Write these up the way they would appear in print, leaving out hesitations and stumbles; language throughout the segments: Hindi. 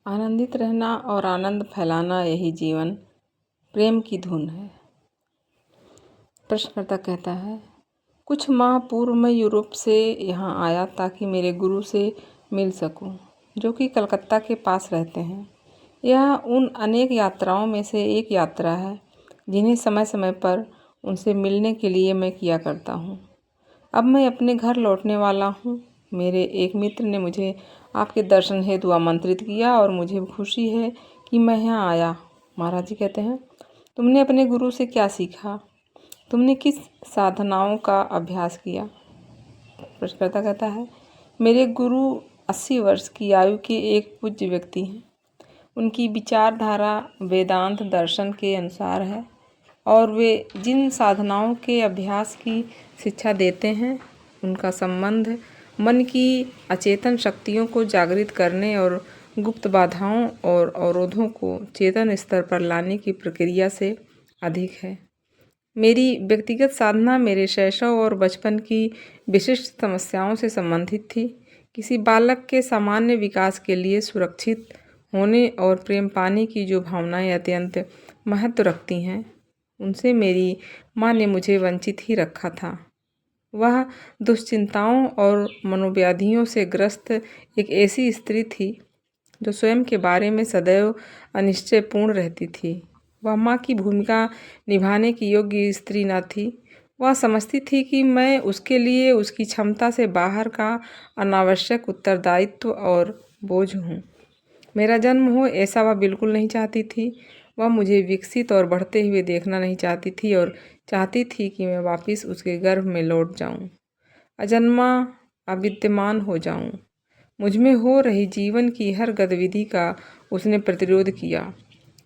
आनंदित रहना और आनंद फैलाना यही जीवन प्रेम की धुन है। प्रश्नकर्ता कहता है, कुछ माह पूर्व मैं यूरोप से यहाँ आया ताकि मेरे गुरु से मिल सकूं, जो कि कलकत्ता के पास रहते हैं। यह उन अनेक यात्राओं में से एक यात्रा है जिन्हें समय समय पर उनसे मिलने के लिए मैं किया करता हूँ। अब मैं अपने घर लौटने वाला हूँ। मेरे एक मित्र ने मुझे आपके दर्शन हेतु आमंत्रित किया और मुझे खुशी है कि मैं यहाँ आया। महाराज जी कहते हैं, तुमने अपने गुरु से क्या सीखा? तुमने किस साधनाओं का अभ्यास किया? प्रश्नकर्ता कहता है, मेरे गुरु 80 वर्ष की आयु के एक पूज्य व्यक्ति हैं। उनकी विचारधारा वेदांत दर्शन के अनुसार है और वे जिन साधनाओं के अभ्यास की शिक्षा देते हैं उनका संबंध मन की अचेतन शक्तियों को जागृत करने और गुप्त बाधाओं और अवरोधों को चेतन स्तर पर लाने की प्रक्रिया से अधिक है। मेरी व्यक्तिगत साधना मेरे शैशव और बचपन की विशिष्ट समस्याओं से संबंधित थी। किसी बालक के सामान्य विकास के लिए सुरक्षित होने और प्रेम पाने की जो भावनाएं अत्यंत महत्व रखती हैं, उनसे मेरी माँ ने मुझे वंचित ही रखा था। वह दुश्चिंताओं और मनोव्याधियों से ग्रस्त एक ऐसी स्त्री थी जो स्वयं के बारे में सदैव अनिश्चयपूर्ण रहती थी। वह माँ की भूमिका निभाने की योग्य स्त्री न थी। वह समझती थी कि मैं उसके लिए उसकी क्षमता से बाहर का अनावश्यक उत्तरदायित्व और बोझ हूँ। मेरा जन्म हो ऐसा वह बिल्कुल नहीं चाहती थी। वह मुझे विकसित और बढ़ते हुए देखना नहीं चाहती थी और चाहती थी कि मैं वापस उसके गर्भ में लौट जाऊं, अजन्मा अविद्यमान हो जाऊं। मुझमें हो रही जीवन की हर गतिविधि का उसने प्रतिरोध किया।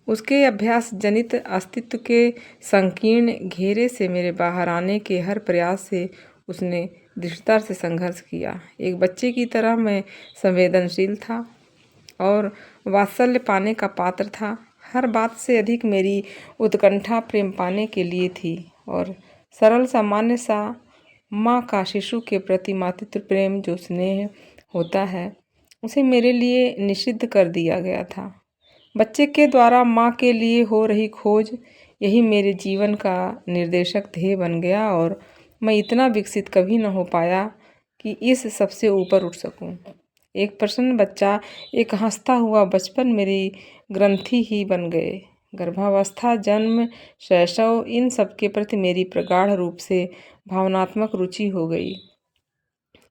उसके अभ्यास जनित अस्तित्व के संकीर्ण घेरे से मेरे बाहर आने के हर प्रयास से उसने दृढ़ता से संघर्ष किया। एक बच्चे की तरह मैं संवेदनशील था और वात्सल्य पाने का पात्र था। हर बात से अधिक मेरी उत्कंठा प्रेम पाने के लिए थी और सरल सामान्य सा माँ का शिशु के प्रति मातृत्व प्रेम जो स्नेह होता है, उसे मेरे लिए निषिद्ध कर दिया गया था। बच्चे के द्वारा माँ के लिए हो रही खोज यही मेरे जीवन का निर्देशक ध्येय बन गया और मैं इतना विकसित कभी न हो पाया कि इस सबसे ऊपर उठ सकूं। एक प्रसन्न बच्चा, एक हंसता हुआ बचपन मेरी ग्रंथि ही बन गए। गर्भावस्था, जन्म, शैशव, इन सब के प्रति मेरी प्रगाढ़ रूप से भावनात्मक रुचि हो गई।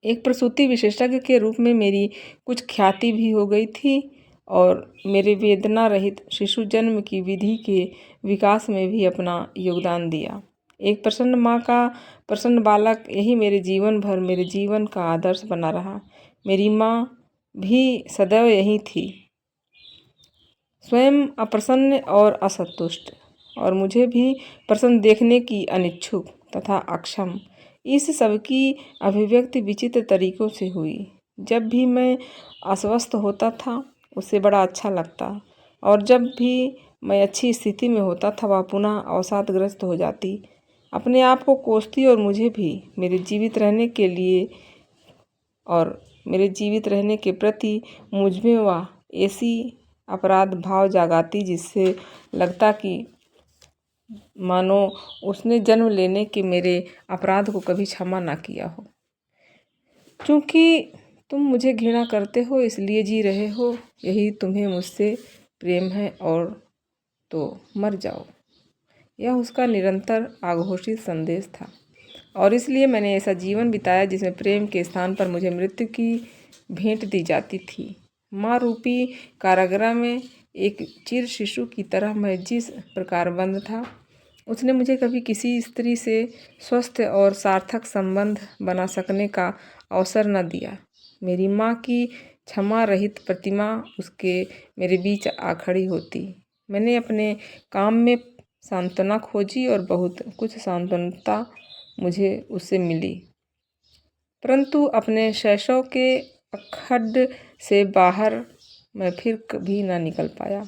एक प्रसूति विशेषज्ञ के रूप में मेरी कुछ ख्याति भी हो गई थी और मेरे वेदना रहित शिशु जन्म की विधि के विकास में भी अपना योगदान दिया। एक प्रसन्न माँ का प्रसन्न बालक, यही मेरे जीवन भर मेरे जीवन का आदर्श बना रहा। मेरी माँ भी सदैव यही थी, स्वयं अप्रसन्न और असंतुष्ट, और मुझे भी प्रसन्न देखने की अनिच्छुक तथा अक्षम। इस सब की अभिव्यक्ति विचित्र तरीकों से हुई। जब भी मैं अस्वस्थ होता था उसे बड़ा अच्छा लगता और जब भी मैं अच्छी स्थिति में होता था वह पुनः अवसादग्रस्त हो जाती, अपने आप को कोसती और मुझे भी मेरे जीवित रहने के लिए और मेरे जीवित रहने के प्रति मुझमें वह ऐसी अपराध भाव जागाती जिससे लगता कि मानो उसने जन्म लेने के मेरे अपराध को कभी क्षमा ना किया हो। क्योंकि तुम मुझे घृणा करते हो इसलिए जी रहे हो, यही तुम्हें मुझसे प्रेम है और तो मर जाओ। यह उसका निरंतर आघोषित संदेश था और इसलिए मैंने ऐसा जीवन बिताया जिसमें प्रेम के स्थान पर मुझे मृत्यु की भेंट दी जाती थी। माँ रूपी कारागृह में एक चिर शिशु की तरह मैं जिस प्रकार बंद था, उसने मुझे कभी किसी स्त्री से स्वस्थ और सार्थक संबंध बना सकने का अवसर न दिया। मेरी माँ की क्षमा रहित प्रतिमा उसके मेरे बीच आ खड़ी होती। मैंने अपने काम में सांत्वना खोजी और बहुत कुछ सांत्वनता मुझे उससे मिली, परंतु अपने शैशव के अखड्ड से बाहर मैं फिर कभी न निकल पाया।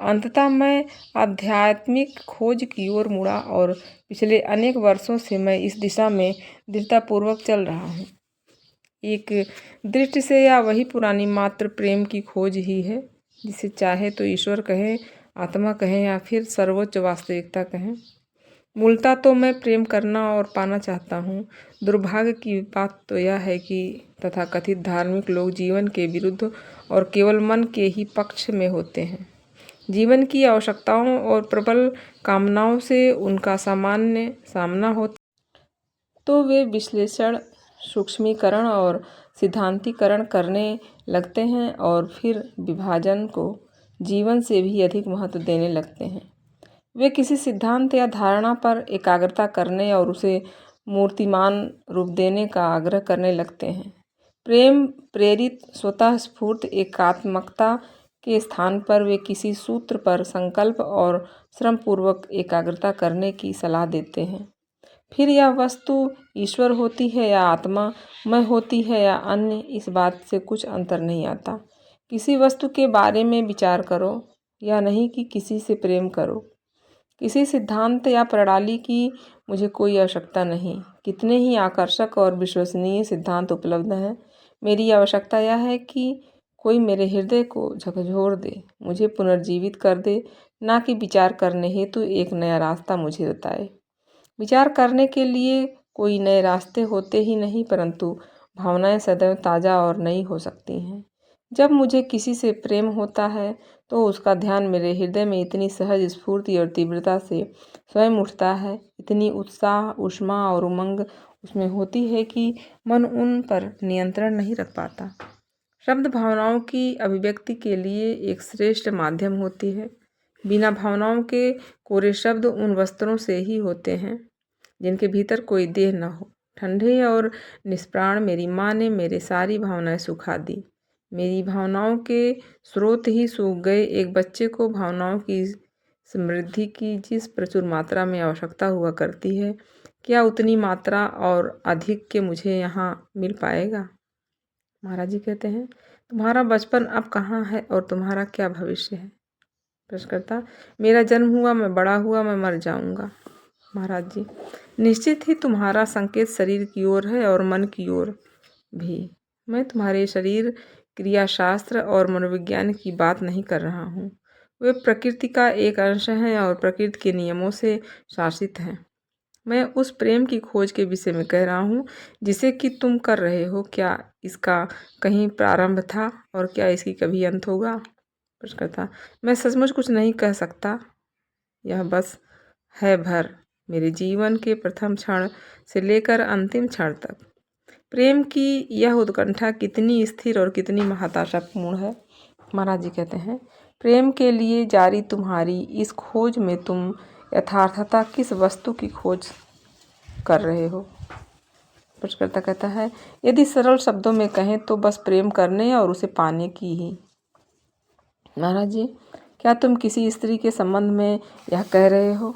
अंततः मैं आध्यात्मिक खोज की ओर मुड़ा और पिछले अनेक वर्षों से मैं इस दिशा में दृढ़तापूर्वक चल रहा हूँ। एक दृष्टि से या वही पुरानी मात्र प्रेम की खोज ही है जिसे चाहे तो ईश्वर कहें, आत्मा कहें या फिर सर्वोच्च वास्तविकता कहें। मूलतः तो मैं प्रेम करना और पाना चाहता हूँ। दुर्भाग्य की बात तो यह है कि तथाकथित धार्मिक लोग जीवन के विरुद्ध और केवल मन के ही पक्ष में होते हैं। जीवन की आवश्यकताओं और प्रबल कामनाओं से उनका सामान्य सामना होता तो वे विश्लेषण, सूक्ष्मीकरण और सिद्धांतीकरण करने लगते हैं और फिर विभाजन को जीवन से भी अधिक महत्व देने लगते हैं। वे किसी सिद्धांत या धारणा पर एकाग्रता करने और उसे मूर्तिमान रूप देने का आग्रह करने लगते हैं। प्रेम प्रेरित स्वतः स्फूर्त एकात्मकता के स्थान पर वे किसी सूत्र पर संकल्प और श्रमपूर्वक एकाग्रता करने की सलाह देते हैं। फिर यह वस्तु ईश्वर होती है या आत्मा, मैं होती है या अन्य, इस बात से कुछ अंतर नहीं आता। किसी वस्तु के बारे में विचार करो या नहीं कि किसी से प्रेम करो। किसी सिद्धांत या प्रणाली की मुझे कोई आवश्यकता नहीं। कितने ही आकर्षक और विश्वसनीय सिद्धांत उपलब्ध हैं। मेरी आवश्यकता यह है कि कोई मेरे हृदय को झकझोर दे, मुझे पुनर्जीवित कर दे, ना कि विचार करने हेतु एक नया रास्ता मुझे बताए। विचार करने के लिए कोई नए रास्ते होते ही नहीं, परंतु भावनाएं सदैव ताज़ा और नई हो सकती हैं। जब मुझे किसी से प्रेम होता है तो उसका ध्यान मेरे हृदय में इतनी सहज स्फूर्ति और तीव्रता से स्वयं उठता है, इतनी उत्साह, ऊष्मा और उमंग उसमें होती है कि मन उन पर नियंत्रण नहीं रख पाता। शब्द भावनाओं की अभिव्यक्ति के लिए एक श्रेष्ठ माध्यम होती है। बिना भावनाओं के कोरे शब्द उन वस्त्रों से ही होते हैं जिनके भीतर कोई देह न हो। ठंडे और निष्प्राण मेरी माँ ने मेरे सारी भावनाएं सुखा दी। मेरी भावनाओं के स्रोत ही सूख गए। एक बच्चे को भावनाओं की समृद्धि की जिस प्रचुर मात्रा में आवश्यकता हुआ करती है, क्या उतनी मात्रा और अधिक के मुझे यहाँ मिल पाएगा? महाराज जी कहते हैं, तुम्हारा बचपन अब कहाँ है और तुम्हारा क्या भविष्य है? प्रश्नकर्ता, मेरा जन्म हुआ, मैं बड़ा हुआ, मैं मर जाऊंगा। महाराज जी, निश्चित ही तुम्हारा संकेत शरीर की ओर है और मन की ओर भी। मैं तुम्हारे शरीर क्रियाशास्त्र और मनोविज्ञान की बात नहीं कर रहा हूँ। वे प्रकृति का एक अंश हैं और प्रकृति के नियमों से शासित हैं। मैं उस प्रेम की खोज के विषय में कह रहा हूँ जिसे कि तुम कर रहे हो। क्या इसका कहीं प्रारंभ था और क्या इसकी कभी अंत होगा? प्रश्नकर्ता, मैं सचमुच कुछ नहीं कह सकता। यह बस है भर मेरे जीवन के प्रथम क्षण से लेकर अंतिम क्षण तक। प्रेम की यह उत्कंठा कितनी स्थिर और कितनी महत्तापूर्ण है। महाराज जी कहते हैं, प्रेम के लिए जारी तुम्हारी इस खोज में तुम यथार्थता किस वस्तु की खोज कर रहे हो? प्रश्नकर्ता कहता है, यदि सरल शब्दों में कहें तो बस प्रेम करने और उसे पाने की ही। महाराज जी, क्या तुम किसी स्त्री के संबंध में यह कह रहे हो?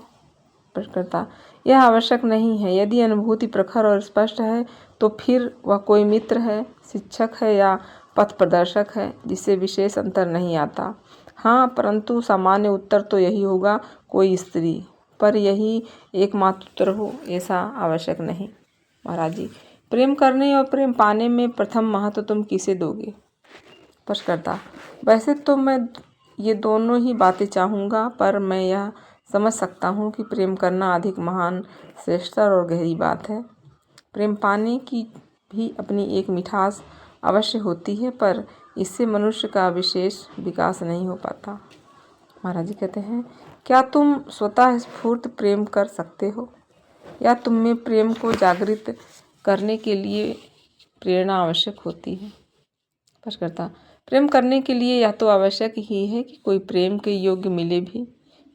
प्रश्नकर्ता, यह आवश्यक नहीं है। यदि अनुभूति प्रखर और स्पष्ट है तो फिर वह कोई मित्र है, शिक्षक है या पथ प्रदर्शक है, जिससे विशेष अंतर नहीं आता। हाँ, परंतु सामान्य उत्तर तो यही होगा, कोई स्त्री। पर यही एकमात्र उत्तर हो ऐसा आवश्यक नहीं। महाराज जी, प्रेम करने और प्रेम पाने में प्रथम महत्व तुम किसे दोगे? प्रश्नकर्ता, वैसे तो मैं ये दोनों ही बातें चाहूँगा, पर मैं यह समझ सकता हूँ कि प्रेम करना अधिक महान, श्रेष्ठतर और गहरी बात है। प्रेम पाने की भी अपनी एक मिठास अवश्य होती है, पर इससे मनुष्य का विशेष विकास नहीं हो पाता। महाराज जी कहते हैं, क्या तुम स्वतः स्फूर्त प्रेम कर सकते हो या तुम में प्रेम को जागृत करने के लिए प्रेरणा आवश्यक होती है? प्रश्नकर्ता, प्रेम करने के लिए यह तो आवश्यक ही है कि कोई प्रेम के योग्य मिले भी।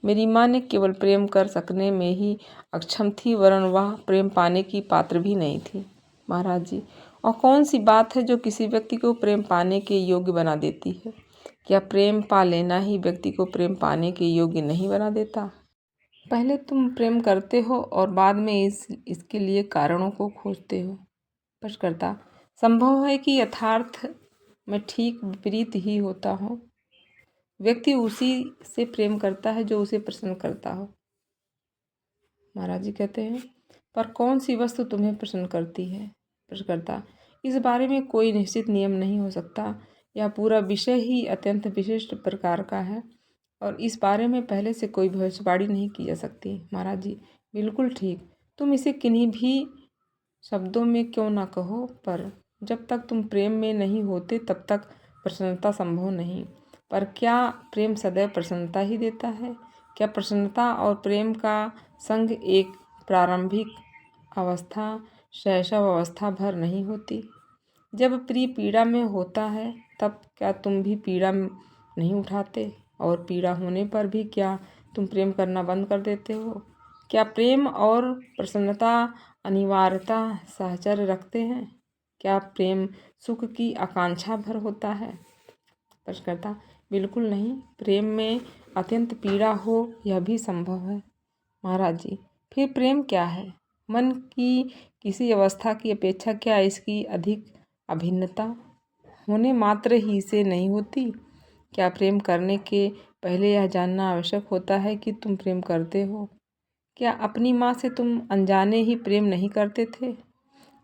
मेरी माँ ने केवल प्रेम कर सकने में ही अक्षम थी, वरन वह प्रेम पाने की पात्र भी नहीं थी। महाराज जी, और कौन सी बात है जो किसी व्यक्ति को प्रेम पाने के योग्य बना देती है? क्या प्रेम पा लेना ही व्यक्ति को प्रेम पाने के योग्य नहीं बना देता? पहले तुम प्रेम करते हो और बाद में इसके लिए कारणों को खोजते हो। प्रश्नकर्ता, संभव है कि यथार्थ में ठीक विपरीत ही होता हो। व्यक्ति उसी से प्रेम करता है जो उसे प्रसन्न करता हो। महाराज जी कहते हैं, पर कौन सी वस्तु तुम्हें प्रसन्न करती है? प्रश्नकर्ता, इस बारे में कोई निश्चित नियम नहीं हो सकता, यह पूरा विषय ही अत्यंत विशिष्ट प्रकार का है और इस बारे में पहले से कोई भविष्यवाणी नहीं की जा सकती। महाराज जी, बिल्कुल ठीक। तुम इसे किन्हीं भी शब्दों में क्यों ना कहो, पर जब तक तुम प्रेम में नहीं होते तब तक प्रसन्नता संभव नहीं। पर क्या प्रेम सदैव प्रसन्नता ही देता है? क्या प्रसन्नता और प्रेम का संग एक प्रारंभिक अवस्था शैशव अवस्था भर नहीं होती? जब प्रिय पीड़ा में होता है तब क्या तुम भी पीड़ा नहीं उठाते? और पीड़ा होने पर भी क्या तुम प्रेम करना बंद कर देते हो? क्या प्रेम और प्रसन्नता अनिवार्यता साहचर्य रखते हैं? क्या प्रेम सुख की आकांक्षा भर होता है? प्रश्नकर्ता, बिल्कुल नहीं। प्रेम में अत्यंत पीड़ा हो यह भी संभव है। महाराज जी, फिर प्रेम क्या है? मन की किसी अवस्था की अपेक्षा क्या इसकी अधिक अभिन्नता होने मात्र ही से नहीं होती? क्या प्रेम करने के पहले यह जानना आवश्यक होता है कि तुम प्रेम करते हो? क्या अपनी माँ से तुम अनजाने ही प्रेम नहीं करते थे?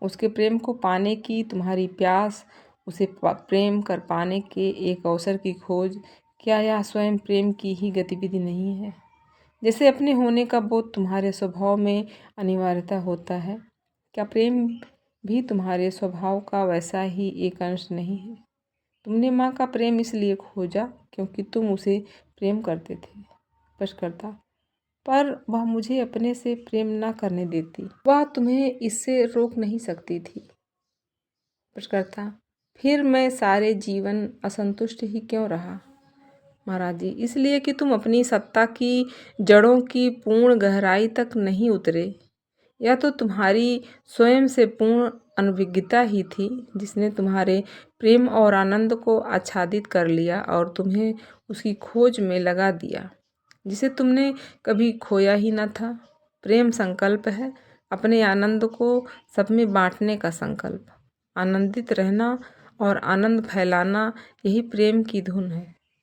उसके प्रेम को पाने की तुम्हारी प्यास, उसे प्रेम कर पाने के एक अवसर की खोज, क्या यह स्वयं प्रेम की ही गतिविधि नहीं है? जैसे अपने होने का बोध तुम्हारे स्वभाव में अनिवार्यता होता है, क्या प्रेम भी तुम्हारे स्वभाव का वैसा ही एक अंश नहीं है? तुमने माँ का प्रेम इसलिए खोजा क्योंकि तुम उसे प्रेम करते थे। प्रश्नकर्ता, पर वह मुझे अपने से प्रेम न करने देती, वह तुम्हें इससे रोक नहीं सकती थी। प्रश्नकर्ता, फिर मैं सारे जीवन असंतुष्ट ही क्यों रहा? महाराज जी, इसलिए कि तुम अपनी सत्ता की जड़ों की पूर्ण गहराई तक नहीं उतरे। यह तो तुम्हारी स्वयं से पूर्ण अनभिज्ञता ही थी जिसने तुम्हारे प्रेम और आनंद को आच्छादित कर लिया और तुम्हें उसकी खोज में लगा दिया जिसे तुमने कभी खोया ही न था। प्रेम संकल्प है, अपने आनंद को सब में बांटने का संकल्प। आनंदित रहना और आनंद फैलाना, यही प्रेम की धुन है।